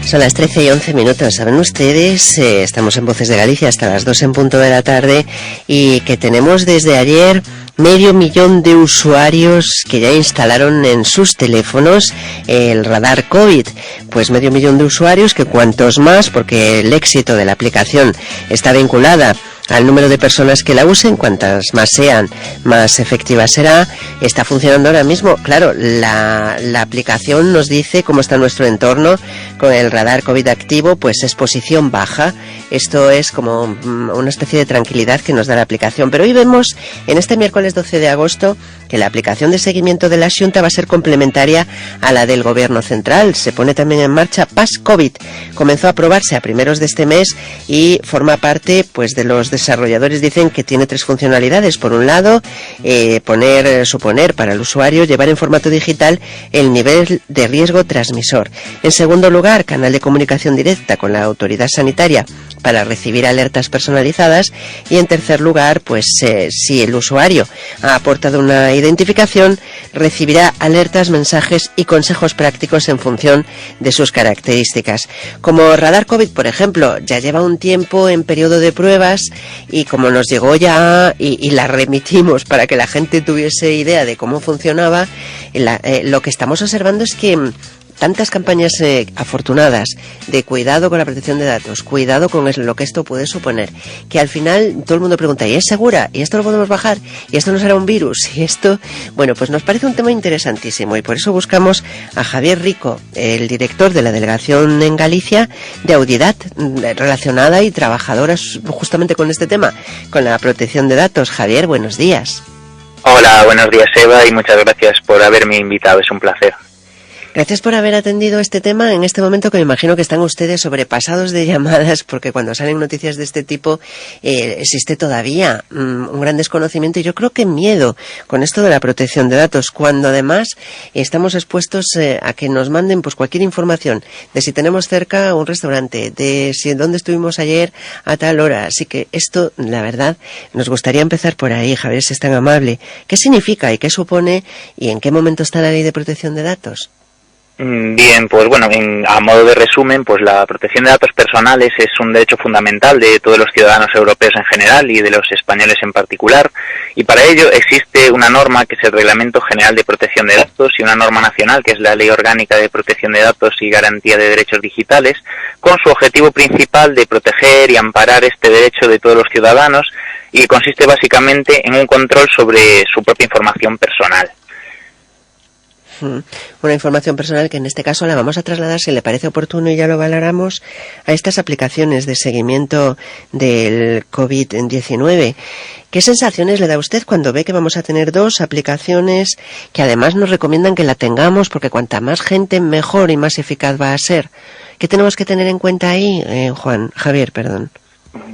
Son las 13:11. Saben ustedes, estamos en Voces de Galicia hasta las 2 en punto de la tarde y que tenemos desde ayer 500.000 de usuarios que ya instalaron en sus teléfonos el radar COVID. Pues 500.000 de usuarios, que cuantos más, porque el éxito de la aplicación está vinculada al número de personas que la usen, cuantas más sean, más efectiva será. Está funcionando ahora mismo. Claro, la aplicación nos dice cómo está nuestro entorno con el radar COVID activo, pues exposición baja. Esto es como una especie de tranquilidad que nos da la aplicación. Pero hoy vemos, en este miércoles 12 de agosto, que la aplicación de seguimiento de la Xunta va a ser complementaria a la del Gobierno Central. Se pone también en marcha Pas COVID. Comenzó a aprobarse a primeros de este mes y forma parte, pues, de los desarrolladores. Dicen que tiene 3 funcionalidades. Por un lado, suponer para el usuario llevar en formato digital el nivel de riesgo transmisor. En segundo lugar, canal de comunicación directa con la autoridad sanitaria para recibir alertas personalizadas. Y en tercer lugar, pues si el usuario ha aportado una identificación, recibirá alertas, mensajes y consejos prácticos en función de sus características. Como Radar COVID, por ejemplo, ya lleva un tiempo en periodo de pruebas y como nos llegó ya y la remitimos para que la gente tuviese idea de cómo funcionaba, lo que estamos observando es que tantas campañas afortunadas de cuidado con la protección de datos, cuidado con lo que esto puede suponer, que al final todo el mundo pregunta, ¿y es segura? ¿Y esto lo podemos bajar? ¿Y esto no será un virus? Y esto, bueno, pues nos parece un tema interesantísimo y por eso buscamos a Javier Rico, el director de la delegación en Galicia de Audidat, relacionada y trabajadora justamente con este tema, con la protección de datos. Javier, buenos días. Hola, buenos días, Eva, y muchas gracias por haberme invitado, es un placer. Gracias por haber atendido este tema en este momento, que me imagino que están ustedes sobrepasados de llamadas, porque cuando salen noticias de este tipo existe todavía un gran desconocimiento y yo creo que miedo con esto de la protección de datos, cuando además estamos expuestos a que nos manden pues cualquier información de si tenemos cerca un restaurante, de si dónde estuvimos ayer a tal hora. Así que esto, la verdad, nos gustaría empezar por ahí. Javier, si es tan amable, ¿qué significa y qué supone y en qué momento está la ley de protección de datos? Bien, pues bueno, a modo de resumen, pues la protección de datos personales es un derecho fundamental de todos los ciudadanos europeos en general y de los españoles en particular, y para ello existe una norma que es el Reglamento General de Protección de Datos y una norma nacional que es la Ley Orgánica de Protección de Datos y Garantía de Derechos Digitales, con su objetivo principal de proteger y amparar este derecho de todos los ciudadanos, y consiste básicamente en un control sobre su propia información personal. Una información personal que en este caso la vamos a trasladar, si le parece oportuno y ya lo valoramos, a estas aplicaciones de seguimiento del COVID-19. ¿Qué sensaciones le da a usted cuando ve que vamos a tener 2 aplicaciones que además nos recomiendan que la tengamos porque cuanta más gente mejor y más eficaz va a ser? ¿Qué tenemos que tener en cuenta ahí, Javier, perdón?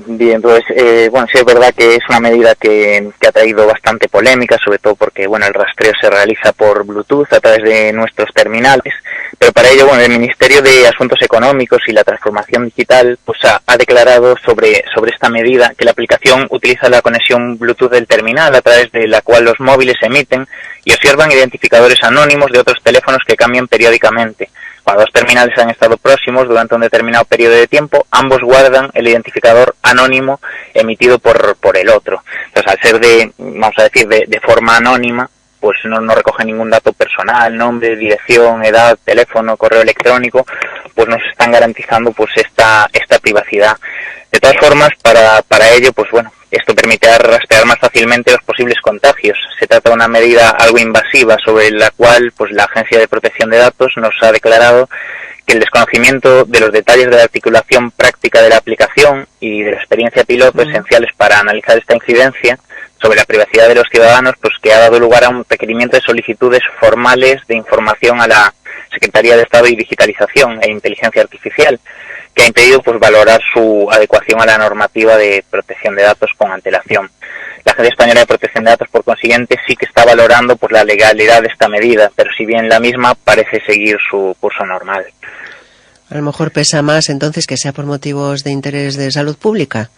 Bien, pues bueno, sí es verdad que es una medida que ha traído bastante polémica, sobre todo porque bueno, el rastreo se realiza por Bluetooth a través de nuestros terminales, pero para ello bueno, el Ministerio de Asuntos Económicos y la Transformación Digital pues ha declarado sobre esta medida que la aplicación utiliza la conexión Bluetooth del terminal, a través de la cual los móviles emiten y observan identificadores anónimos de otros teléfonos que cambian periódicamente. Cuando 2 terminales han estado próximos durante un determinado periodo de tiempo, ambos guardan el identificador anónimo emitido por el otro. Entonces, al ser de forma anónima, pues no recoge ningún dato personal, nombre, dirección, edad, teléfono, correo electrónico, pues nos están garantizando pues esta privacidad. De todas formas, para ello, pues bueno, esto permite rastrear más fácilmente los posibles contagios. Se trata de una medida algo invasiva sobre la cual pues la Agencia de Protección de Datos nos ha declarado que el desconocimiento de los detalles de la articulación práctica de la aplicación y de la experiencia piloto esenciales para analizar esta incidencia sobre la privacidad de los ciudadanos, pues que ha dado lugar a un requerimiento de solicitudes formales de información a la Secretaría de Estado y Digitalización e Inteligencia Artificial, que ha impedido pues valorar su adecuación a la normativa de protección de datos con antelación. La Agencia Española de Protección de Datos, por consiguiente, sí que está valorando pues la legalidad de esta medida, pero si bien la misma parece seguir su curso normal. A lo mejor pesa más entonces que sea por motivos de interés de salud pública.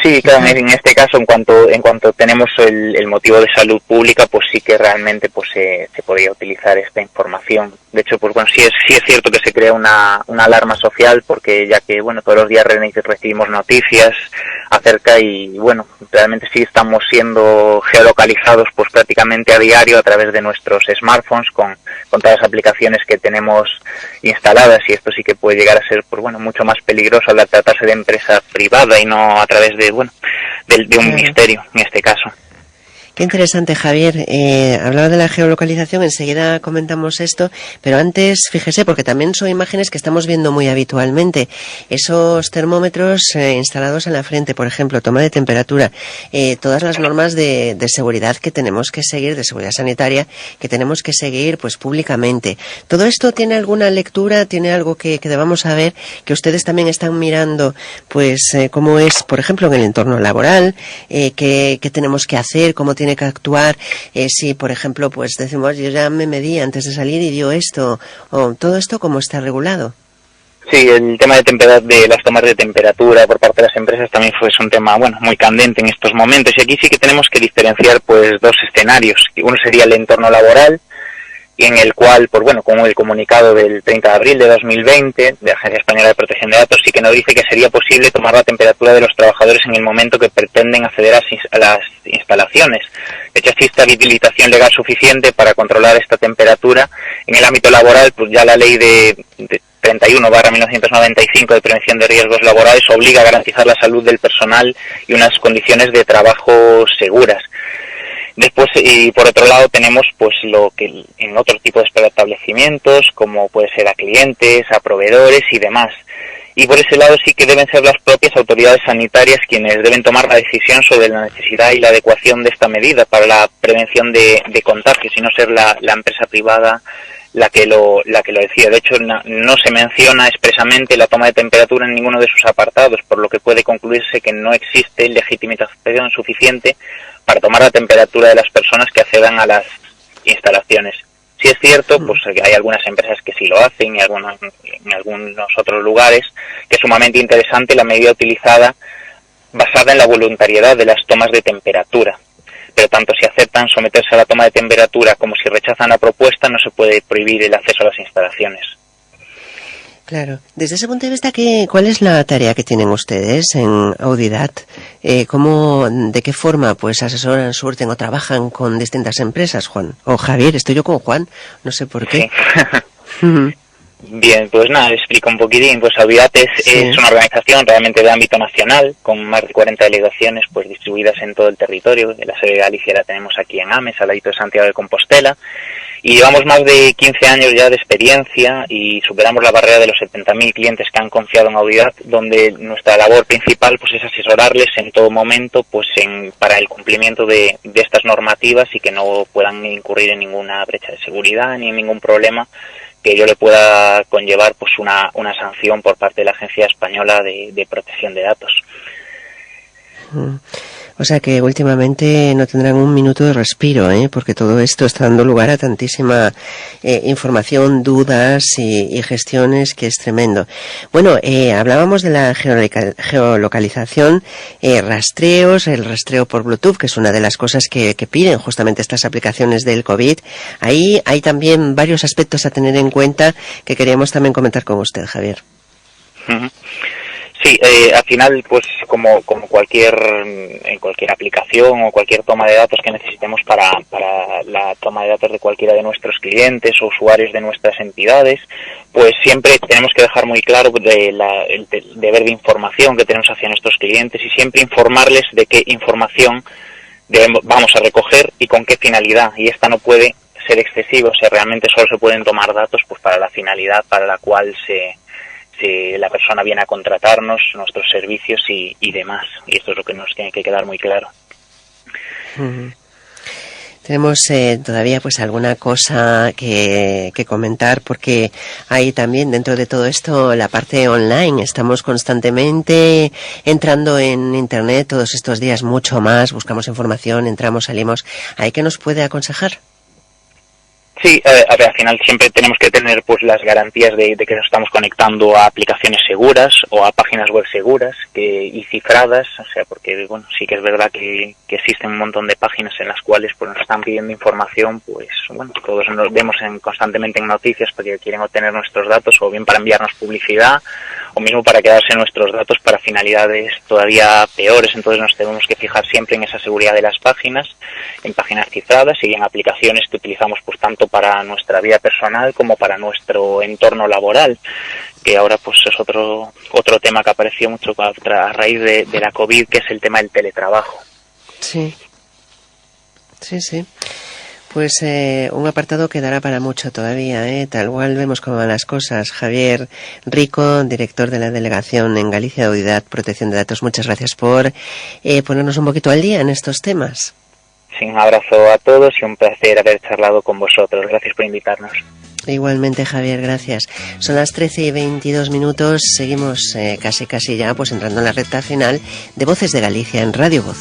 Sí, claro, en este caso, en cuanto tenemos el motivo de salud pública, pues sí que realmente pues se podría utilizar esta información. De hecho, pues bueno, sí es cierto que se crea una alarma social, porque ya que, bueno, todos los días recibimos noticias acerca y, bueno, realmente sí estamos siendo geolocalizados pues prácticamente a diario a través de nuestros smartphones con todas las aplicaciones que tenemos instaladas, y esto sí que puede llegar a ser, pues bueno, mucho más peligroso al tratarse de empresa privada y no a través de, bueno, de un ministerio en este caso. Qué interesante, Javier. Hablaba de la geolocalización, enseguida comentamos esto, pero antes, fíjese, porque también son imágenes que estamos viendo muy habitualmente. Esos termómetros instalados en la frente, por ejemplo, toma de temperatura, todas las normas de seguridad que tenemos que seguir, de seguridad sanitaria, que tenemos que seguir pues públicamente. ¿Todo esto tiene alguna lectura, tiene algo que debamos saber, que ustedes también están mirando, pues cómo es, por ejemplo, en el entorno laboral, qué tenemos que hacer, cómo tiene que actuar, si por ejemplo pues decimos yo ya me medí antes de salir y dio esto, o todo esto cómo está regulado? Sí, el tema de las tomas de temperatura por parte de las empresas también es un tema, bueno, muy candente en estos momentos, y aquí sí que tenemos que diferenciar pues dos escenarios. Uno sería el entorno laboral, y en el cual, pues bueno, como el comunicado del 30 de abril de 2020 de la Agencia Española de Protección de Datos sí que nos dice que sería posible tomar la temperatura de los trabajadores en el momento que pretenden acceder a las instalaciones. De hecho, existe habilitación legal suficiente para controlar esta temperatura. En el ámbito laboral, pues ya la ley de 31/1995 de prevención de riesgos laborales obliga a garantizar la salud del personal y unas condiciones de trabajo seguras. Después, y por otro lado, tenemos pues lo que en otro tipo de establecimientos, como puede ser a clientes, a proveedores y demás. Y por ese lado sí que deben ser las propias autoridades sanitarias quienes deben tomar la decisión sobre la necesidad y la adecuación de esta medida para la prevención de contagios, y no ser la empresa privada la que lo decía. De hecho, no se menciona expresamente la toma de temperatura en ninguno de sus apartados, por lo que puede concluirse que no existe legitimación suficiente para tomar la temperatura de las personas que accedan a las instalaciones. Sí es cierto, pues hay algunas empresas que sí lo hacen, y en algunos otros lugares, que es sumamente interesante la medida utilizada basada en la voluntariedad de las tomas de temperatura. Pero tanto si aceptan someterse a la toma de temperatura como si rechazan la propuesta, no se puede prohibir el acceso a las instalaciones. Claro. Desde ese punto de vista, ¿cuál es la tarea que tienen ustedes en Audidat? ¿De qué forma pues asesoran, surten o trabajan con distintas empresas, Juan? O Javier, estoy yo con Juan, no sé por qué. Sí. Bien, pues nada, explico un poquitín. Pues Audidat es una organización realmente de ámbito nacional, con más de 40 delegaciones pues distribuidas en todo el territorio. La sede de Galicia la tenemos aquí en Ames, al ladito de Santiago de Compostela, y llevamos más de 15 años ya de experiencia y superamos la barrera de los 70.000 clientes que han confiado en Audidat, donde nuestra labor principal pues es asesorarles en todo momento pues para el cumplimiento de estas normativas, y que no puedan incurrir en ninguna brecha de seguridad ni en ningún problema que yo le pueda conllevar pues una sanción por parte de la Agencia Española de Protección de Datos. O sea que últimamente no tendrán un minuto de respiro, porque todo esto está dando lugar a tantísima información, dudas y gestiones, que es tremendo. Bueno, hablábamos de la geolocalización, rastreos, el rastreo por Bluetooth, que es una de las cosas que piden justamente estas aplicaciones del COVID. Ahí hay también varios aspectos a tener en cuenta que queríamos también comentar con usted, Javier. Uh-huh. Sí, al final, pues como cualquier aplicación o cualquier toma de datos que necesitemos para la toma de datos de cualquiera de nuestros clientes o usuarios de nuestras entidades, pues siempre tenemos que dejar muy claro el deber de información que tenemos hacia nuestros clientes, y siempre informarles de qué información vamos a recoger y con qué finalidad. Y esta no puede ser excesiva, o sea, realmente solo se pueden tomar datos pues para la finalidad para la cual la persona viene a contratarnos nuestros servicios y demás, y esto es lo que nos tiene que quedar muy claro. Uh-huh. Tenemos todavía pues alguna cosa que comentar, porque hay también dentro de todo esto la parte online. Estamos constantemente entrando en internet todos estos días, mucho más, buscamos información, entramos, salimos. ¿Hay que nos puede aconsejar? Sí, a ver, al final siempre tenemos que tener pues las garantías de que nos estamos conectando a aplicaciones seguras o a páginas web seguras y cifradas, o sea, porque bueno, sí que es verdad que existen un montón de páginas en las cuales pues nos están pidiendo información, pues bueno, todos nos vemos constantemente en noticias porque quieren obtener nuestros datos o bien para enviarnos publicidad o mismo para quedarse nuestros datos para finalidades todavía peores, entonces nos tenemos que fijar siempre en esa seguridad de las páginas, en páginas cifradas y en aplicaciones que utilizamos pues tanto para nuestra vida personal como para nuestro entorno laboral, que ahora pues es otro tema que apareció mucho a raíz de la COVID, que es el tema del teletrabajo. Sí. Pues un apartado que dará para mucho todavía, tal cual vemos cómo van las cosas. Javier Rico, director de la Delegación en Galicia de Unidad Protección de Datos, muchas gracias por ponernos un poquito al día en estos temas. Sí, un abrazo a todos y un placer haber charlado con vosotros. Gracias por invitarnos. Igualmente, Javier, gracias. Son las 13:22. Seguimos casi ya pues entrando en la recta final de Voces de Galicia en Radio Voz.